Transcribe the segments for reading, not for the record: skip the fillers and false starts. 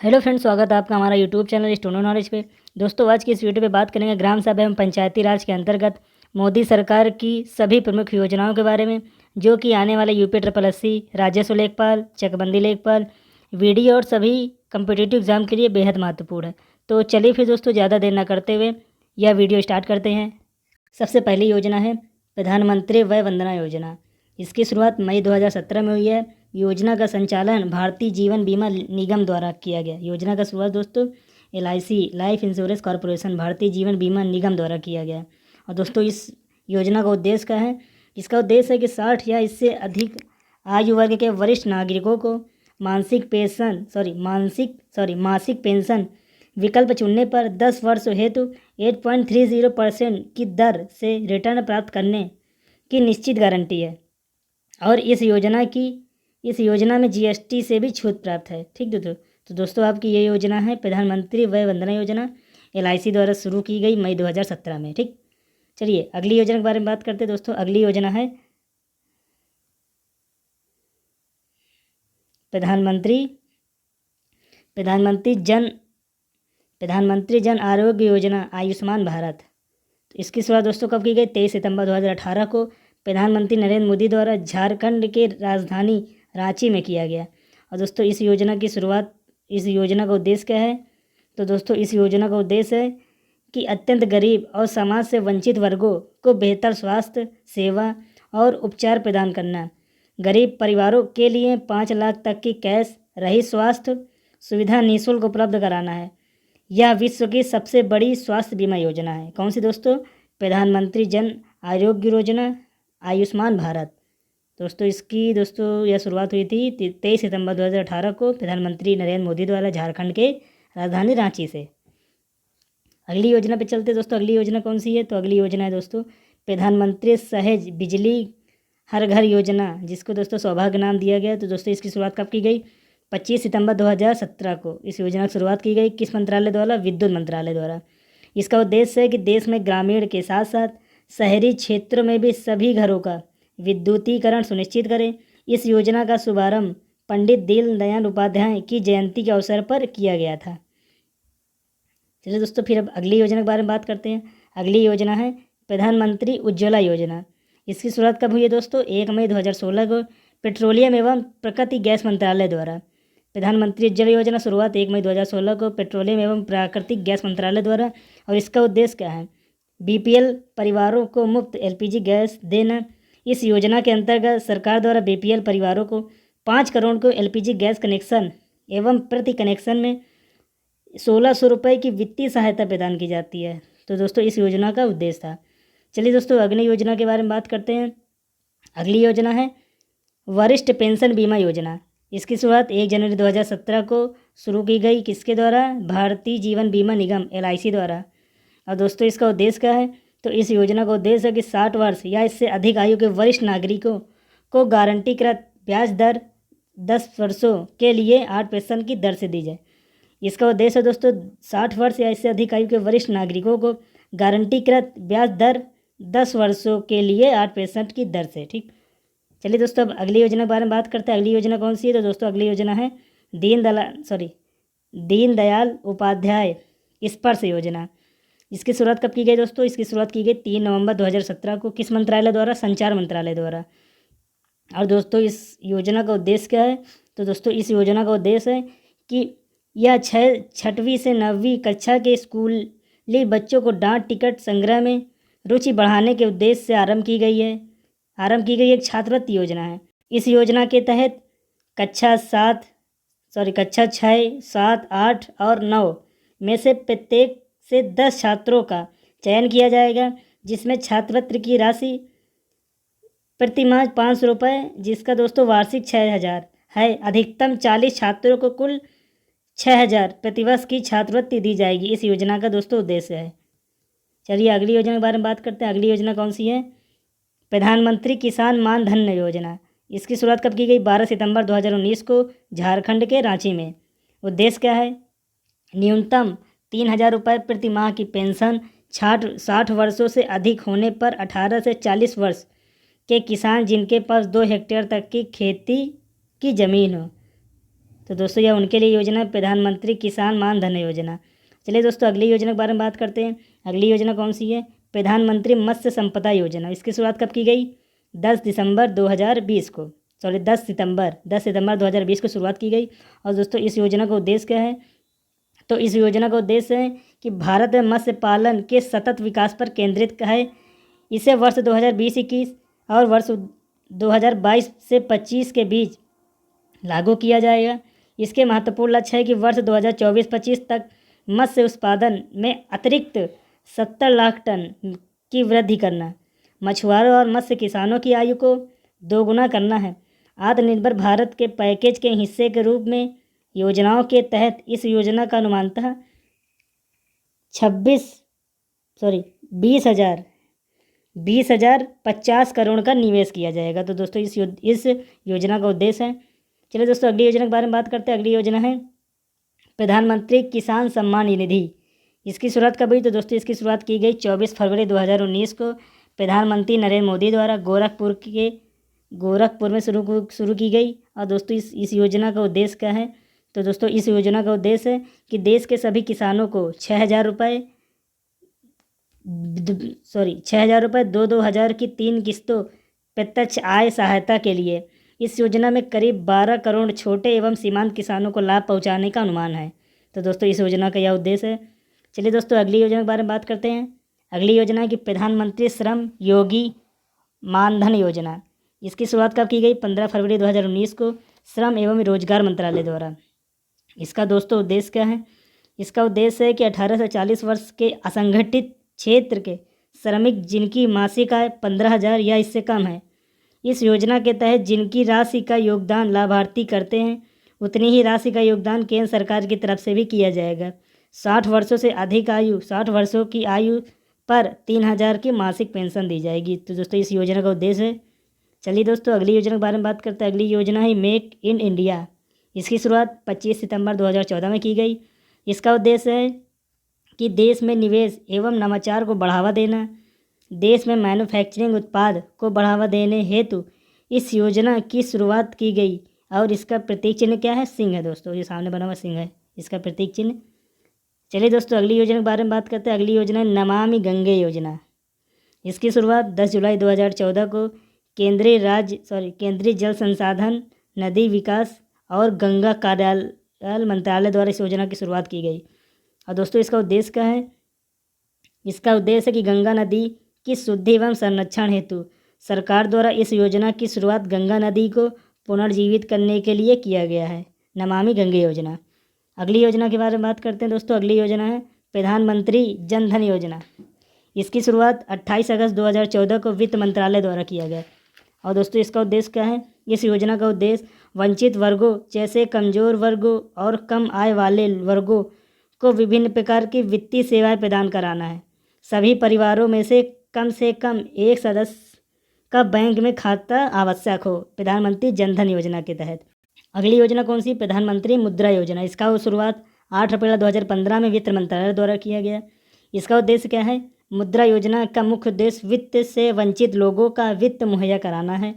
Hello friends, स्वागत है आपका हमारा यूट्यूब चैनल स्टूडेंट नॉलेज पे। दोस्तों, आज की इस वीडियो पे बात करेंगे ग्राम सभा एवं पंचायती राज के अंतर्गत मोदी सरकार की सभी प्रमुख योजनाओं के बारे में, जो कि आने वाले यूपी ट्रिपल एससी, राजस्व लेखपाल, चकबंदी लेखपाल, वीडियो और सभी कम्पिटिटिव एग्जाम के लिए बेहद महत्वपूर्ण है। तो चलिए फिर दोस्तों, ज़्यादा देर न करते हुए यह वीडियो स्टार्ट करते हैं। सबसे पहली योजना है प्रधानमंत्री वय वंदना योजना। इसकी शुरुआत मई 2017 में हुई है। योजना का संचालन भारतीय जीवन बीमा निगम द्वारा किया गया। योजना का शुरुआत दोस्तों LIC life insurance corporation Bharatiya Jeevan बीमा निगम द्वारा किया गया। और दोस्तों, इस योजना का उद्देश्य क्या है? इसका उद्देश्य है कि 60 या इससे अधिक आयु वर्ग के वरिष्ठ नागरिकों को मासिक पेंशन विकल्प चुनने पर 10 वर्ष हेतु 8.30% की दर से रिटर्न प्राप्त करने की निश्चित गारंटी है। और इस योजना में GST से भी छूट प्राप्त है। ठीक तो दोस्तों, आपकी ये योजना है प्रधानमंत्री वय वंदना योजना, LIC द्वारा शुरू की गई मई 2017 में। ठीक, चलिए अगली योजना के बारे में बात करते हैं। दोस्तों, अगली योजना है प्रधानमंत्री जन आरोग्य योजना आयुष्मान भारत। तो इसकी शुरुआत दोस्तों कब की गई? 23 सितंबर 2018 को प्रधानमंत्री नरेंद्र मोदी द्वारा झारखंड के राजधानी रांची में किया गया। और दोस्तों, इस योजना का उद्देश्य क्या है? तो दोस्तों, इस योजना का उद्देश्य है कि अत्यंत गरीब और समाज से वंचित वर्गों को बेहतर स्वास्थ्य सेवा और उपचार प्रदान करना। गरीब परिवारों के लिए 5 लाख तक की कैश रहित स्वास्थ्य सुविधा निःशुल्क उपलब्ध कराना है। यह विश्व की सबसे बड़ी स्वास्थ्य बीमा योजना है। कौन सी दोस्तों? प्रधानमंत्री जन आरोग्य योजना आयुष्मान भारत। दोस्तों, यह शुरुआत हुई थी 23 सितंबर 2018 को प्रधानमंत्री नरेंद्र मोदी द्वारा झारखंड के राजधानी रांची से। अगली योजना पे चलते दोस्तों। अगली योजना कौन सी है? तो अगली योजना है दोस्तों प्रधानमंत्री सहज बिजली हर घर योजना, जिसको दोस्तों सौभाग्य नाम दिया गया। तो दोस्तों, इसकी शुरुआत कब की गई? 25 सितंबर 2017 को इस योजना की शुरुआत की गई। किस मंत्रालय द्वारा? विद्युत मंत्रालय द्वारा। इसका उद्देश्य है कि देश में ग्रामीण के साथ साथ शहरी क्षेत्रों में भी सभी घरों का विद्युतीकरण सुनिश्चित करें। इस योजना का शुभारंभ पंडित दीनदयाल उपाध्याय की जयंती के अवसर पर किया गया था। चलिए दोस्तों, फिर अब अगली योजना के बारे में बात करते हैं। अगली योजना है प्रधानमंत्री उज्ज्वला योजना। इसकी शुरुआत कब हुई है दोस्तों? 1 मई 2016 को पेट्रोलियम एवं प्राकृतिक गैस मंत्रालय द्वारा। प्रधानमंत्री उज्ज्वला योजना शुरुआत 1 मई 2016 को पेट्रोलियम एवं प्राकृतिक गैस मंत्रालय द्वारा। और इसका उद्देश्य क्या है? BPL परिवारों को मुफ्त LPG गैस देना। इस योजना के अंतर्गत सरकार द्वारा BPL परिवारों को 5 करोड़ को LPG गैस कनेक्शन एवं प्रति कनेक्शन में 1600 रुपये की वित्तीय सहायता प्रदान की जाती है। तो दोस्तों, इस योजना का उद्देश्य था। चलिए दोस्तों, अगली योजना के बारे में बात करते हैं। अगली योजना है वरिष्ठ पेंशन बीमा योजना। इसकी शुरुआत 1 जनवरी 2017 को शुरू की गई। किसके द्वारा? भारतीय जीवन बीमा निगम LIC द्वारा। और दोस्तों, इसका उद्देश्य क्या है? तो इस योजना का उद्देश्य है कि 60 वर्ष या इससे अधिक आयु के वरिष्ठ नागरिकों को गारंटीकृत ब्याज दर 10 वर्षों के लिए 8% की दर से दी जाए। इसका उद्देश्य है दोस्तों 60 वर्ष या इससे अधिक आयु के वरिष्ठ नागरिकों को गारंटीकृत ब्याज दर 10 वर्षों के लिए 8% की दर से। ठीक, चलिए दोस्तों, अब अगली योजना के बारे में बात करते हैं। अगली योजना कौन सी है? तो दोस्तों, अगली योजना है दीनदयाल उपाध्याय स्पर्श योजना। इसकी शुरुआत कब की गई दोस्तों? इसकी शुरुआत की गई 3 नवंबर 2017 को। किस मंत्रालय द्वारा? संचार मंत्रालय द्वारा। और दोस्तों, इस योजना का उद्देश्य क्या है? तो दोस्तों, इस योजना का उद्देश्य है कि यह 6वीं से 9वीं कक्षा के स्कूली बच्चों को डाक टिकट संग्रह में रुचि बढ़ाने के उद्देश्य से आरंभ की गई एक छात्रवृत्ति योजना है। इस योजना के तहत कक्षा 6, 7, 8 और 9 में से प्रत्येक से 10 छात्रों का चयन किया जाएगा, जिसमें छात्रवृत्ति की राशि प्रति माह 500 रुपये, जिसका दोस्तों वार्षिक 6000 है। अधिकतम 40 छात्रों को कुल 6000 प्रतिवर्ष की छात्रवृत्ति दी जाएगी। इस योजना का दोस्तों उद्देश्य है। चलिए अगली योजना के बारे में बात करते हैं। अगली योजना कौन सी है? प्रधानमंत्री किसान मान धन योजना। इसकी शुरुआत कब की गई? 12 सितंबर 2019 को झारखंड के रांची में। उद्देश्य क्या है? न्यूनतम 3000 रुपये प्रति माह की पेंशन 60 वर्षों से अधिक होने पर 18 से 40 वर्ष के किसान जिनके पास 2 हेक्टेयर तक की खेती की ज़मीन हो तो दोस्तों यह उनके लिए योजना है, प्रधानमंत्री किसान मान धन योजना। चलिए दोस्तों अगली योजना के बारे में बात करते हैं। अगली योजना कौन सी है? प्रधानमंत्री मत्स्य संपदा योजना। इसकी शुरुआत कब की गई? 10 दिसंबर 2020 को, सॉरी 10 सितंबर 2020 को शुरुआत की गई। और दोस्तों इस योजना का उद्देश्य क्या है? तो इस योजना का उद्देश्य है कि भारत में मत्स्य पालन के सतत विकास पर केंद्रित है। इसे वर्ष 2020-21 और वर्ष 2022 से 25 के बीच लागू किया जाएगा। इसके महत्वपूर्ण लक्ष्य है कि वर्ष 2024-25 तक मत्स्य उत्पादन में अतिरिक्त 70 लाख टन की वृद्धि करना, मछुआरों और मत्स्य किसानों की आयु को दोगुना करना है। आत्मनिर्भर भारत के पैकेज के हिस्से के रूप में योजनाओं के तहत इस योजना का अनुमानतः 20,050 करोड़ का निवेश किया जाएगा। तो दोस्तों इस योजना का उद्देश्य है। चलिए दोस्तों अगली योजना के बारे में बात करते हैं। अगली योजना है प्रधानमंत्री किसान सम्मान निधि। इसकी शुरुआत कब हुई? तो दोस्तों इसकी शुरुआत की गई 24 फरवरी 2019 को प्रधानमंत्री नरेंद्र मोदी द्वारा गोरखपुर में शुरू की गई। और दोस्तों इस योजना का उद्देश्य क्या है? तो दोस्तों इस योजना का उद्देश्य है कि देश के सभी किसानों को 6,000 रुपये 2,000 की 3 किस्तों प्रत्यक्ष आय सहायता के लिए। इस योजना में करीब 12 करोड़ छोटे एवं सीमांत किसानों को लाभ पहुंचाने का अनुमान है। तो दोस्तों इस योजना का यह उद्देश्य है। चलिए दोस्तों अगली योजना के बारे में बात करते हैं। अगली योजना है कि प्रधानमंत्री श्रम योगी मानधन योजना। इसकी शुरुआत कब की गई? 15 फरवरी 2019 को श्रम एवं रोजगार मंत्रालय द्वारा। इसका दोस्तों उद्देश्य क्या है? इसका उद्देश्य है कि 18 से 40 वर्ष के असंगठित क्षेत्र के श्रमिक जिनकी मासिक आय 15,000 या इससे कम है, इस योजना के तहत जिनकी राशि का योगदान लाभार्थी करते हैं उतनी ही राशि का योगदान केंद्र सरकार की तरफ से भी किया जाएगा। 60 वर्षों की आयु पर 3,000 की मासिक पेंशन दी जाएगी। तो दोस्तों इस योजना का उद्देश्य है। चलिए दोस्तों अगली योजना के बारे में बात करते हैं। अगली योजना है मेक इन इंडिया। इसकी शुरुआत 25 सितंबर 2014 में की गई। इसका उद्देश्य है कि देश में निवेश एवं नवाचार को बढ़ावा देना। देश में मैन्युफैक्चरिंग उत्पाद को बढ़ावा देने हेतु इस योजना की शुरुआत की गई। और इसका प्रतीक चिन्ह क्या है? सिंह है दोस्तों, ये सामने बना हुआ सिंह है इसका प्रतीक चिन्ह। चलिए दोस्तों अगली योजना के बारे में बात करते हैं। अगली योजना है नमामि गंगे योजना। इसकी शुरुआत 10 जुलाई 2014 को केंद्रीय जल संसाधन, नदी विकास और गंगा कार्यालय मंत्रालय द्वारा इस योजना की शुरुआत की गई। और दोस्तों इसका उद्देश्य क्या है? इसका उद्देश्य है कि गंगा नदी की शुद्धि एवं संरक्षण हेतु सरकार द्वारा इस योजना की शुरुआत गंगा नदी को पुनर्जीवित करने के लिए किया गया है, नमामि गंगे योजना। अगली योजना के बारे में बात करते हैं दोस्तों। अगली योजना है प्रधानमंत्री जन धन योजना। इसकी शुरुआत 28 अगस्त 2014 को वित्त मंत्रालय द्वारा किया गया। और दोस्तों इसका उद्देश्य क्या है? इस योजना का उद्देश्य वंचित वर्गों जैसे कमज़ोर वर्गों और कम आय वाले वर्गों को विभिन्न प्रकार की वित्तीय सेवाएं प्रदान कराना है। सभी परिवारों में से कम एक सदस्य का बैंक में खाता आवश्यक हो, प्रधानमंत्री जन धन योजना के तहत। अगली योजना कौन सी? प्रधानमंत्री मुद्रा योजना। इसका शुरुआत 8 अप्रैल 2015 में वित्त मंत्रालय द्वारा किया गया। इसका उद्देश्य क्या है? मुद्रा योजना का मुख्य उद्देश्य वित्त से वंचित लोगों का वित्त मुहैया कराना है।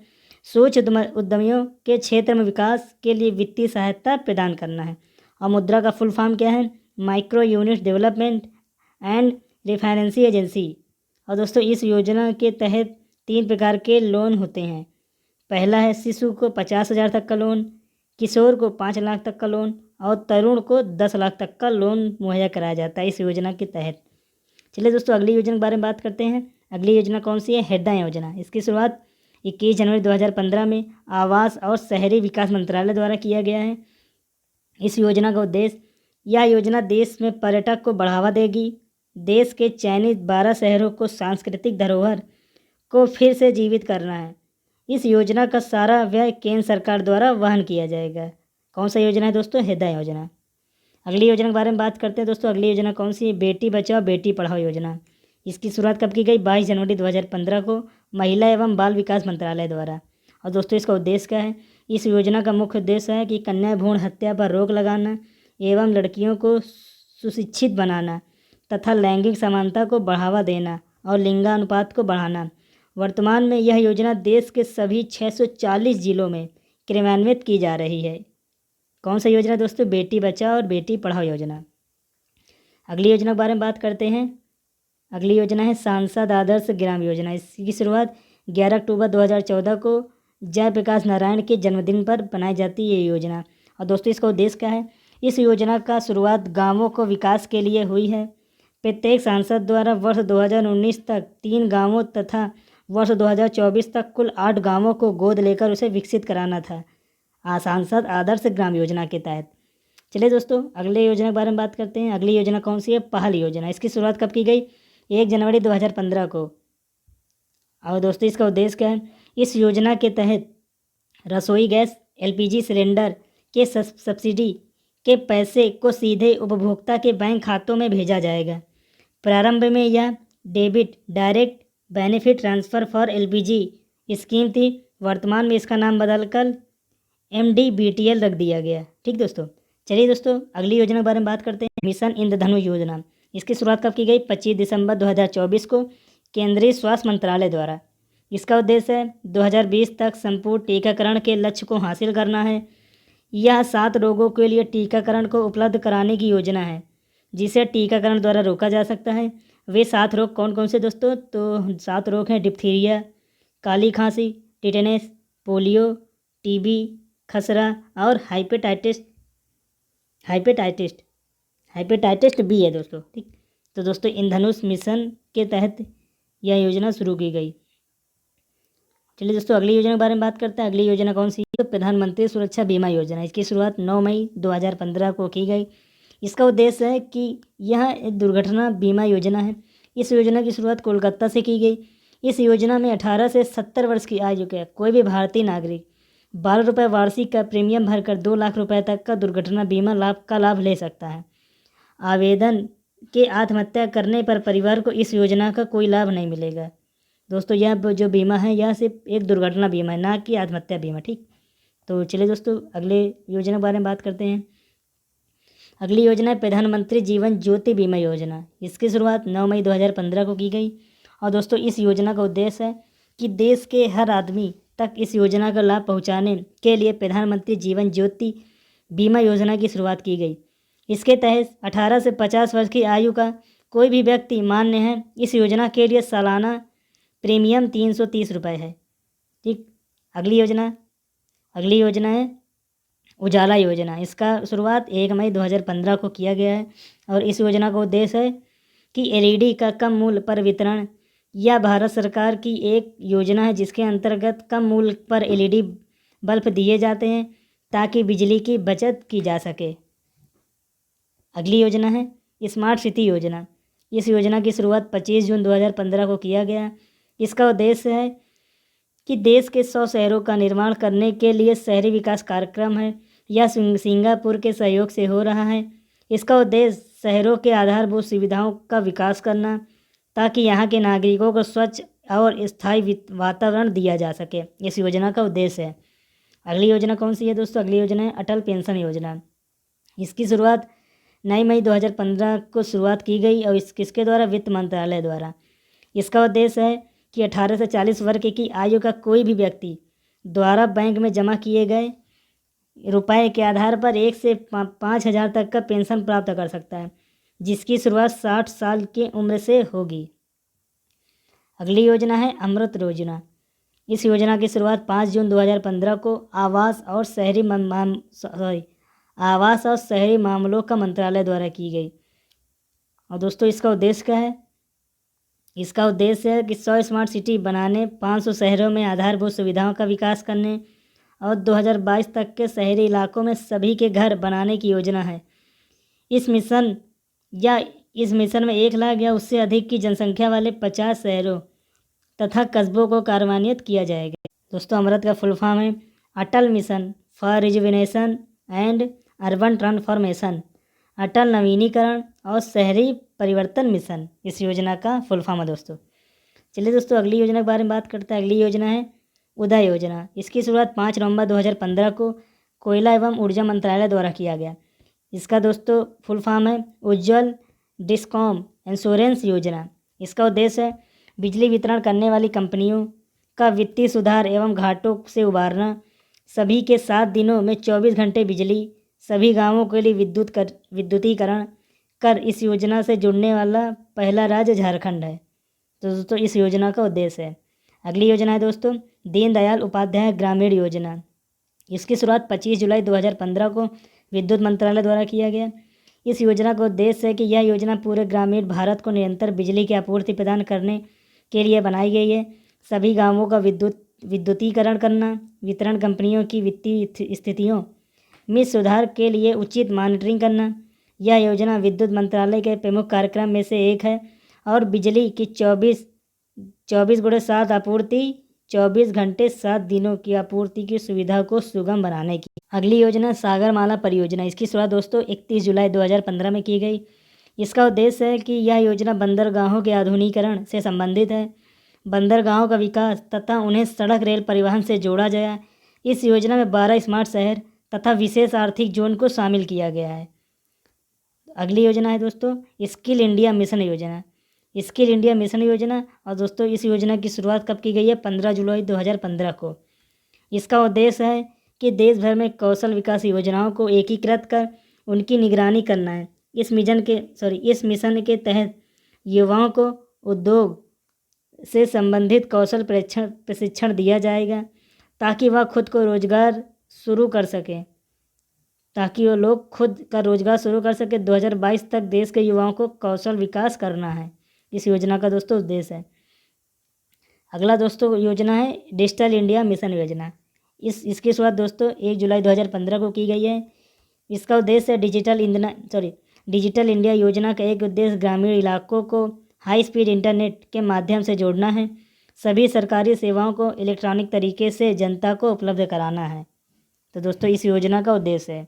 सूक्ष्म उद्यमियों के क्षेत्र में विकास के लिए वित्तीय सहायता प्रदान करना है। और मुद्रा का फुल फॉर्म क्या है? Micro unit development and refinancy agency. और दोस्तों इस योजना के तहत 3 प्रकार के लोन होते हैं। पहला है शिशु को 50,000 तक का लोन, किशोर को 5 लाख तक का लोन और तरुण को 10 लाख तक का लोन मुहैया कराया जाता है इस योजना के तहत। चलिए दोस्तों अगली योजना के बारे में बात करते हैं। अगली योजना कौन सी है? हृदय योजना। इसकी शुरुआत 21 जनवरी 2015 में आवास और शहरी विकास मंत्रालय द्वारा किया गया है। इस योजना का उद्देश्य, यह योजना देश में पर्यटक को बढ़ावा देगी। देश के चयनित 12 शहरों को सांस्कृतिक धरोहर को फिर से जीवित करना है। इस योजना का सारा व्यय केंद्र सरकार द्वारा वहन किया जाएगा। कौन सा योजना है दोस्तों? हृदय योजना। अगली योजना के बारे में बात करते हैं दोस्तों। अगली योजना कौन सी है? बेटी बचाओ बेटी पढ़ाओ योजना। इसकी शुरुआत कब की गई? 22 जनवरी 2015 को महिला एवं बाल विकास मंत्रालय द्वारा। और दोस्तों इसका उद्देश्य क्या है? इस योजना का मुख्य उद्देश्य है कि कन्या भ्रूण हत्या पर रोक लगाना एवं लड़कियों को सुशिक्षित बनाना तथा लैंगिक समानता को बढ़ावा देना और लिंगानुपात को बढ़ाना। वर्तमान में यह योजना देश के सभी 640 जिलों में क्रियान्वित की जा रही है। कौन सा योजना दोस्तों? बेटी बचाओ और बेटी पढ़ाओ योजना। अगली योजना के बारे में बात करते हैं। अगली योजना है सांसद आदर्श ग्राम योजना। इसकी शुरुआत 11 अक्टूबर 2014 को जयप्रकाश नारायण के जन्मदिन पर बनाई जाती है ये योजना। और दोस्तों इसका उद्देश्य क्या है? इस योजना का शुरुआत गाँवों को विकास के लिए हुई है। प्रत्येक सांसद द्वारा वर्ष 2019 तक 3 गाँवों तथा वर्ष 2024 तक कुल 8 गाँवों को गोद लेकर उसे विकसित कराना था सांसद आदर्श ग्राम योजना के तहत। चलिए दोस्तों अगले योजना के बारे में बात करते हैं। अगली योजना कौन सी है? पहल योजना। इसकी शुरुआत कब की गई? 1 जनवरी 2015 को। और दोस्तों इसका उद्देश्य क्या है? इस योजना के तहत रसोई गैस LPG सिलेंडर के सब्सिडी के पैसे को सीधे उपभोक्ता के बैंक खातों में भेजा जाएगा। प्रारंभ में यह debit direct benefit transfer for LPG scheme थी। वर्तमान में इसका नाम बदलकर MDBTL रख दिया गया। ठीक दोस्तों। चलिए दोस्तों अगली योजना के बारे में बात करते हैं। मिशन इंद्रधनुष योजना। इसकी शुरुआत कब की गई? 25 दिसंबर 2024 को केंद्रीय स्वास्थ्य मंत्रालय द्वारा। इसका उद्देश्य है 2020 तक संपूर्ण टीकाकरण के लक्ष्य को हासिल करना है। यह 7 रोगों के लिए टीकाकरण को उपलब्ध कराने की योजना है जिसे टीकाकरण द्वारा रोका जा सकता है। वे 7 रोग कौन कौन से दोस्तों? तो 7 रोग हैं डिप्थीरिया, काली खांसी, टिटेनस, पोलियो, TB, खसरा और हेपेटाइटिस B है दोस्तों। ठीक। तो दोस्तों इंद्रधनुष मिशन के तहत यह योजना शुरू की गई। चलिए दोस्तों अगली योजना के बारे में बात करते हैं। अगली योजना कौन सी है? तो प्रधानमंत्री सुरक्षा बीमा योजना। इसकी शुरुआत 9 मई 2015 को की गई। इसका उद्देश्य है कि यह एक दुर्घटना बीमा योजना है। इस योजना की शुरुआत कोलकाता से की गई। इस योजना में 18 से 70 वर्ष की आयु के कोई भी भारतीय नागरिक 12 रुपये वार्षिक का प्रीमियम भरकर 2 लाख रुपए तक का दुर्घटना बीमा लाभ ले सकता है। आवेदन के आत्महत्या करने पर परिवार को इस योजना का कोई लाभ नहीं मिलेगा। दोस्तों यह जो बीमा है यह सिर्फ एक दुर्घटना बीमा है, ना कि आत्महत्या बीमा। ठीक। तो चलिए दोस्तों अगले योजना के बारे में बात करते हैं। अगली योजना है प्रधानमंत्री जीवन ज्योति बीमा योजना। इसकी शुरुआत 9 मई 2015 को की गई। और दोस्तों इस योजना का उद्देश्य है कि देश के हर आदमी तक इस योजना का लाभ पहुंचाने के लिए प्रधानमंत्री जीवन ज्योति बीमा योजना की शुरुआत की गई। इसके तहत 18 से 50 वर्ष की आयु का कोई भी व्यक्ति मान्य है। इस योजना के लिए सालाना प्रीमियम 330 रुपये है। ठीक। अगली योजना है उजाला योजना। इसका शुरुआत 1 मई 2015 को किया गया है। और इस योजना का उद्देश्य है कि LED का कम मूल्य पर वितरण। यह भारत सरकार की एक योजना है जिसके अंतर्गत कम मूल्य पर LED बल्ब दिए जाते हैं ताकि बिजली की बचत की जा सके। अगली योजना है स्मार्ट सिटी योजना। इस योजना की शुरुआत 25 जून 2015 को किया गया। इसका उद्देश्य है कि देश के 100 शहरों का निर्माण करने के लिए शहरी विकास कार्यक्रम है। यह सिंगापुर के सहयोग से हो रहा है। इसका उद्देश्य शहरों के आधारभूत सुविधाओं का विकास करना ताकि यहाँ के नागरिकों को स्वच्छ और स्थायी वातावरण दिया जा सके। इस योजना का उद्देश्य है। अगली योजना कौन सी है दोस्तों? अगली योजना है अटल पेंशन योजना। इसकी शुरुआत 9 मई 2015 को शुरुआत की गई और किसके द्वारा? वित्त मंत्रालय द्वारा। इसका उद्देश्य है कि 18 से 40 वर्ष की आयु का कोई भी व्यक्ति द्वारा बैंक में जमा किए गए रुपए के आधार पर 1 से 5,000 तक का पेंशन प्राप्त कर सकता है जिसकी शुरुआत 60 साल की उम्र से होगी। अगली योजना है अमृत योजना। इस योजना की शुरुआत 5 जून 2015 को आवास और शहरी मामलों का मंत्रालय द्वारा की गई। और दोस्तों इसका उद्देश्य क्या है? इसका उद्देश्य है कि 100 स्मार्ट सिटी बनाने, 500 शहरों में आधारभूत सुविधाओं का विकास करने और 2022 तक के शहरी इलाकों में सभी के घर बनाने की योजना है। इस मिशन में 1 लाख या उससे अधिक की जनसंख्या वाले 50 शहरों तथा कस्बों को कार्यान्वित किया जाएगा। दोस्तों अमृत का फुल फॉर्म है Atal mission for rejuvenation and urban transformation. Atal नवीनीकरण और शहरी परिवर्तन मिशन इस योजना का फुल फॉर्म है दोस्तों। चलिए दोस्तों अगली योजना के बारे में बात करते हैं। अगली योजना है उदय योजना। इसकी शुरुआत 5 नवंबर 2015 को कोयला एवं ऊर्जा मंत्रालय द्वारा किया गया। इसका दोस्तों फुल फॉर्म है उज्ज्वल डिस्कॉम इंश्योरेंस योजना। इसका उद्देश्य है बिजली वितरण करने वाली कंपनियों का वित्तीय सुधार एवं घाटों से उबारना। सभी के 7 दिनों में 24 घंटे बिजली सभी गांवों के लिए विद्युतीकरण कर इस योजना से जुड़ने वाला पहला राज्य झारखंड है। तो दोस्तों इस योजना का उद्देश्य है। अगली योजना है दोस्तों दीनदयाल उपाध्याय ग्रामीण योजना। इसकी शुरुआत 25 जुलाई 2015 को विद्युत मंत्रालय द्वारा किया गया। इस योजना का उद्देश्य है कि यह योजना पूरे ग्रामीण भारत को निरंतर बिजली की आपूर्ति प्रदान करने के लिए बनाई गई है। सभी गांवों का विद्युतीकरण करना, वितरण कंपनियों की वित्तीय स्थितियों में सुधार के लिए उचित मॉनिटरिंग करना। यह योजना विद्युत मंत्रालय के प्रमुख कार्यक्रम में से एक है और बिजली की 24/7 आपूर्ति, 24 घंटे 7 दिनों की आपूर्ति की सुविधा को सुगम बनाने की। अगली योजना सागरमाला परियोजना। इसकी शुरुआत दोस्तों 31 जुलाई 2015 में की गई। इसका उद्देश्य है कि यह योजना बंदरगाहों के आधुनिकीकरण से संबंधित है। बंदरगाहों का विकास तथा उन्हें सड़क रेल परिवहन से जोड़ा गया। इस योजना में 12 स्मार्ट शहर तथा विशेष आर्थिक जोन को शामिल किया गया है। अगली योजना है दोस्तों स्किल इंडिया मिशन योजना। स्किल इंडिया मिशन योजना और दोस्तों इस योजना की शुरुआत कब की गई है? 15 जुलाई 2015 को। इसका उद्देश्य है कि देश भर में कौशल विकास योजनाओं को एकीकृत कर उनकी निगरानी करना है। इस मिशन के तहत युवाओं को उद्योग से संबंधित कौशल प्रशिक्षण दिया जाएगा ताकि वह खुद को रोजगार शुरू कर सकें, ताकि वो लोग खुद का रोजगार शुरू कर सके। 2022 तक देश के युवाओं को कौशल विकास करना है। इस योजना का दोस्तों उद्देश्य है। अगला दोस्तों योजना है डिजिटल इंडिया मिशन योजना। इसकी शुरुआत दोस्तों 1 जुलाई 2015 को की गई है। इसका उद्देश्य डिजिटल इंडिया योजना का एक उद्देश्य ग्रामीण इलाकों को हाई स्पीड इंटरनेट के माध्यम से जोड़ना है। सभी सरकारी सेवाओं को इलेक्ट्रॉनिक तरीके से जनता को उपलब्ध कराना है। तो दोस्तों इस योजना का उद्देश्य है।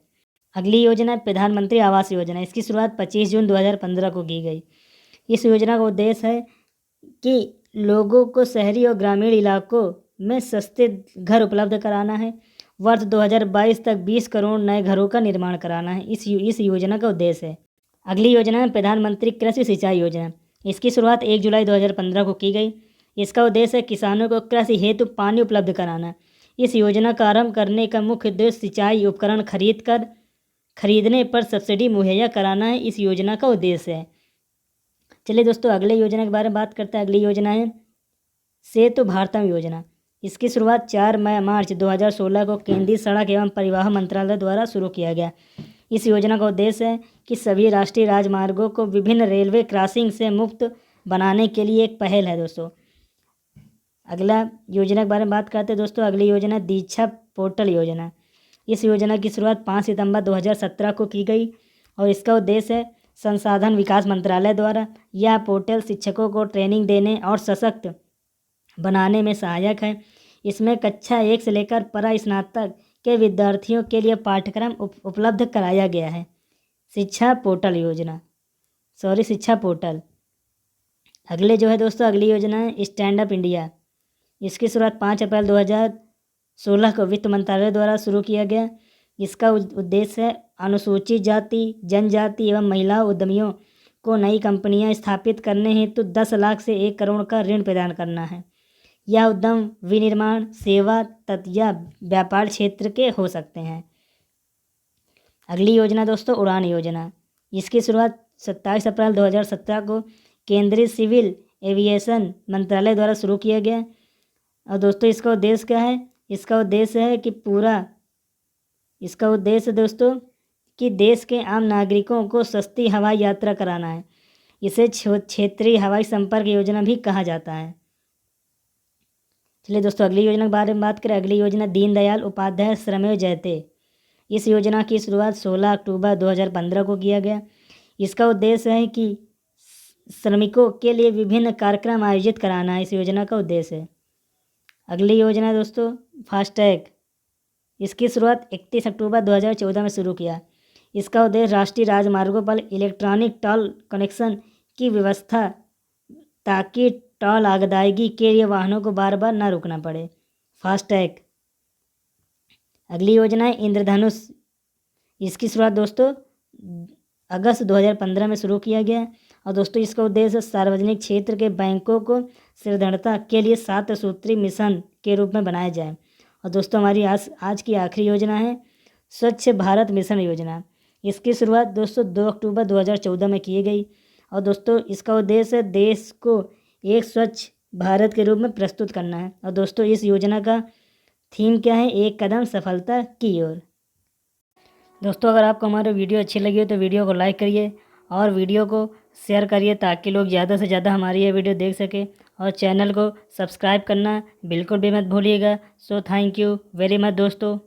अगली योजना है प्रधानमंत्री आवास योजना। इसकी शुरुआत 25 जून 2015 को की गई। इस योजना का उद्देश्य है कि लोगों को शहरी और ग्रामीण इलाकों में सस्ते घर उपलब्ध कराना है। वर्ष 2022 तक 20 करोड़ नए घरों का निर्माण कराना है। इस योजना का उद्देश्य है। अगली योजना है प्रधानमंत्री कृषि सिंचाई योजना। इसकी शुरुआत 1 जुलाई 2015 को की गई। इसका उद्देश्य है किसानों को कृषि हेतु पानी उपलब्ध कराना। इस योजना का आरंभ करने का मुख्य उद्देश्य सिंचाई उपकरण खरीदने पर सब्सिडी मुहैया कराना है। इस योजना का उद्देश्य है। चलिए दोस्तों अगले योजना के बारे में बात करते हैं। अगली योजना है सेतु भारतम योजना। इसकी शुरुआत 4 मार्च 2016 को केंद्रीय सड़क एवं परिवहन मंत्रालय द्वारा शुरू किया गया। इस योजना का उद्देश्य है कि सभी राष्ट्रीय राजमार्गों को विभिन्न रेलवे क्रॉसिंग से मुक्त बनाने के लिए एक पहल है दोस्तों। अगला योजना के बारे में बात करते हैं दोस्तों। अगली योजना दीक्षा पोर्टल योजना। इस योजना की शुरुआत 5 सितंबर 2017 को की गई और इसका उद्देश्य है संसाधन विकास मंत्रालय द्वारा। यह पोर्टल शिक्षकों को ट्रेनिंग देने और सशक्त बनाने में सहायक है। इसमें कक्षा 1 से लेकर परास्नातक के विद्यार्थियों के लिए पाठ्यक्रम उपलब्ध कराया गया है। शिक्षा पोर्टल। अगले जो है दोस्तों अगली योजना है स्टैंड अप इंडिया। इसकी शुरुआत 5 अप्रैल 2016 को वित्त मंत्रालय द्वारा शुरू किया गया। इसका उद्देश्य है अनुसूचित जाति, जनजाति एवं महिला उद्यमियों को नई कंपनियां स्थापित करने हेतु 10 लाख से 1 करोड़ का ऋण प्रदान करना है। यह उद्यम विनिर्माण, सेवा या व्यापार क्षेत्र के हो सकते हैं। अगली योजना दोस्तों उड़ान योजना। इसकी शुरुआत 27 अप्रैल 2017 को केंद्रीय सिविल एविएशन मंत्रालय द्वारा शुरू किया गया। और दोस्तों इसका उद्देश्य क्या है? इसका उद्देश्य दोस्तों कि देश के आम नागरिकों को सस्ती हवाई यात्रा कराना है। इसे क्षेत्रीय हवाई संपर्क योजना भी कहा जाता है। चलिए दोस्तों अगली योजना के बारे में बात करें। अगली योजना दीनदयाल उपाध्याय श्रमेव जयते। इस योजना की शुरुआत 16 अक्टूबर 2015 को किया गया। इसका उद्देश्य है कि श्रमिकों के लिए विभिन्न कार्यक्रम आयोजित कराना है। इस योजना का उद्देश्य है। अगली योजना है दोस्तों फास्टैग। इसकी शुरुआत 31 अक्टूबर 2014 में शुरू किया। इसका उद्देश्य राष्ट्रीय राजमार्गों पर इलेक्ट्रॉनिक टोल कनेक्शन की व्यवस्था ताकि टोल अदायगी के लिए वाहनों को बार बार न रुकना पड़े। फास्टैग। अगली योजना है इंद्रधनुष। इसकी शुरुआत दोस्तों अगस्त 2015 में शुरू किया गया और दोस्तों इसका उद्देश्य सार्वजनिक क्षेत्र के बैंकों को ऋणदाता के लिए 7 सूत्री मिशन के रूप में बनाया जाए। और दोस्तों हमारी आज की आखिरी योजना है स्वच्छ भारत मिशन योजना। इसकी शुरुआत दोस्तों 2 अक्टूबर 2014 में की गई और दोस्तों इसका उद्देश्य देश को एक स्वच्छ भारत के रूप में प्रस्तुत करना है। और दोस्तों इस योजना का थीम क्या है, एक कदम सफलता की ओर। दोस्तों अगर आपको हमारी वीडियो अच्छी लगी हो तो वीडियो को लाइक करिए और वीडियो को शेयर करिए ताकि लोग ज़्यादा से ज़्यादा हमारी ये वीडियो देख सकें, और चैनल को सब्सक्राइब करना बिल्कुल भी मत भूलिएगा। So thank you very much दोस्तों।